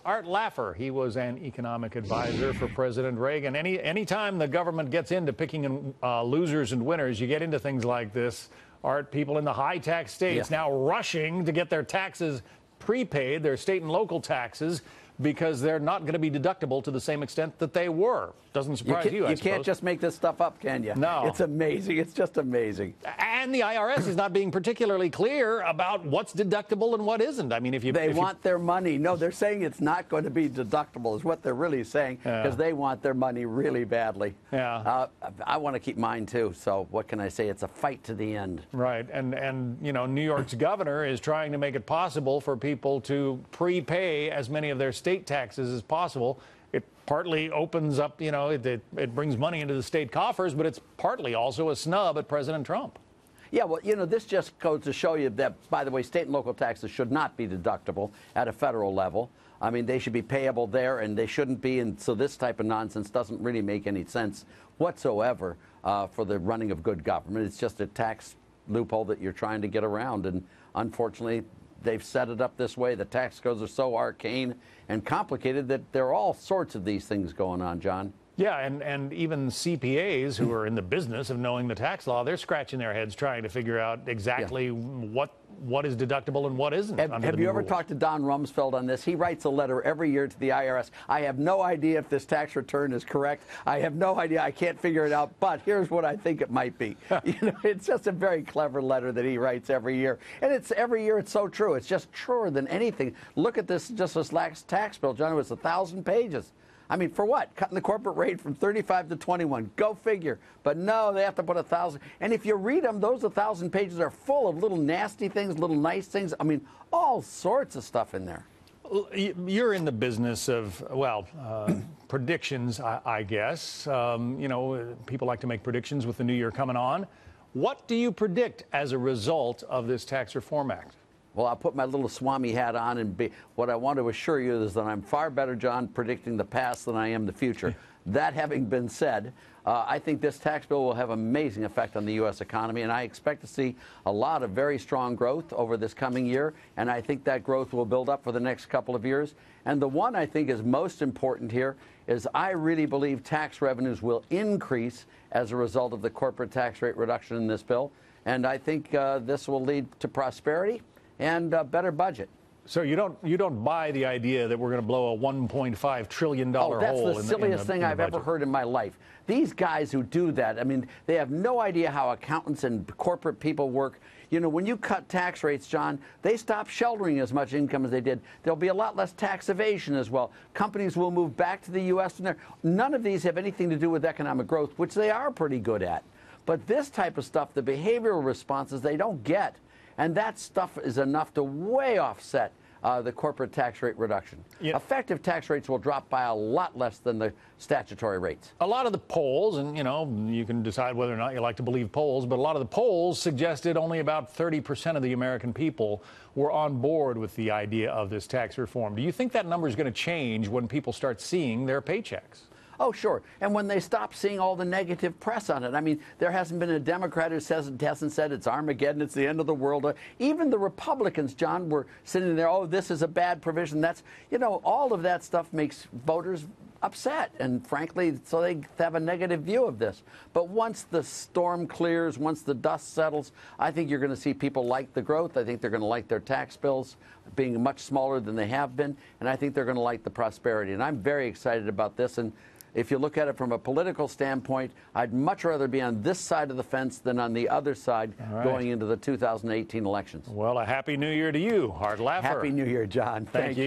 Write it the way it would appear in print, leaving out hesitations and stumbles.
Art Laffer, he was an economic advisor for President Reagan. Anytime the government gets into picking losers and winners, you get into things like this. Art, people in the high-tax states now rushing to get their taxes prepaid, their state and local taxes, because they're not going to be deductible to the same extent that they were. Doesn't surprise you, I suppose. You can't just make this stuff up, can you? No. It's amazing. It's just amazing. And the IRS is not being particularly clear about what's deductible and what isn't. I mean, if you... They want their money. No, they're saying it's not going to be deductible is what they're really saying, because they want their money really badly. Yeah. I want to keep mine, too. So what can I say? It's a fight to the end. Right. And you know, New York's governor is trying to make it possible for people to prepay as many of their state taxes as possible. It partly opens up, you know, it brings money into the state coffers, but it's partly also a snub at President Trump. Yeah, well, you know, this just goes to show you that, by the way, state and local taxes should not be deductible at a federal level. I mean, they should be payable there, and they shouldn't be. And so this type of nonsense doesn't really make any sense whatsoever for the running of good government. It's just a tax loophole that you're trying to get around. And unfortunately, they've set it up this way. The tax codes are so arcane and complicated that there are all sorts of these things going on, John. Yeah, and even CPAs who are in the business of knowing the tax law, they're scratching their heads trying to figure out exactly what is deductible and what isn't. Have you ever talked to Don Rumsfeld on this? He writes a letter every year to the IRS. I have no idea if this tax return is correct. I have no idea. I can't figure it out, but here's what I think it might be. You know, it's just a very clever letter that he writes every year. And it's every year it's so true. It's just truer than anything. Look at this, just this last tax bill, John. It was 1,000 pages. I mean, for what? Cutting the corporate rate from 35 to 21. Go figure. But no, they have to put 1,000. And if you read them, those 1,000 pages are full of little nasty things, little nice things. I mean, all sorts of stuff in there. You're in the business of, well, predictions, I guess. You know, people like to make predictions with the new year coming on. What do you predict as a result of this Tax Reform Act? Well, I'll put my little Swami hat on, and what I want to assure you is that I'm far better, John, predicting the past than I am the future. That having been said, I think this tax bill will have amazing effect on the U.S. economy, and I expect to see a lot of very strong growth over this coming year, and I think that growth will build up for the next couple of years. And the one I think is most important here is I really believe tax revenues will increase as a result of the corporate tax rate reduction in this bill, and I think this will lead to prosperity and a better budget. So you don't buy the idea that we're going to blow a $1.5 trillion hole in the budget? That's the silliest thing I've ever heard in my life. These guys who do that, I mean, they have no idea how accountants and corporate people work. You know, when you cut tax rates, John, they stop sheltering as much income as they did. There'll be a lot less tax evasion as well. Companies will move back to the U.S. and none of these have anything to do with economic growth, which they are pretty good at. But this type of stuff, the behavioral responses, they don't get. And that stuff is enough to way offset the corporate tax rate reduction. Yeah. Effective tax rates will drop by a lot less than the statutory rates. A lot of the polls, and you know, you can decide whether or not you like to believe polls, but a lot of the polls suggested only about 30% of the American people were on board with the idea of this tax reform. Do you think that number is going to change when people start seeing their paychecks? Oh, sure. And when they stop seeing all the negative press on it. I mean, there hasn't been a Democrat who hasn't said it's Armageddon, it's the end of the world. Even the Republicans, John, were sitting there, oh, this is a bad provision. That's, you know, all of that stuff makes voters upset. And frankly, so they have a negative view of this. But once the storm clears, once the dust settles, I think you're going to see people like the growth. I think they're going to like their tax bills being much smaller than they have been. And I think they're going to like the prosperity. And I'm very excited about this. And if you look at it from a political standpoint, I'd much rather be on this side of the fence than on the other side going into the 2018 elections. Well, a Happy New Year to you, Art Laffer. Happy New Year, John. Thank you.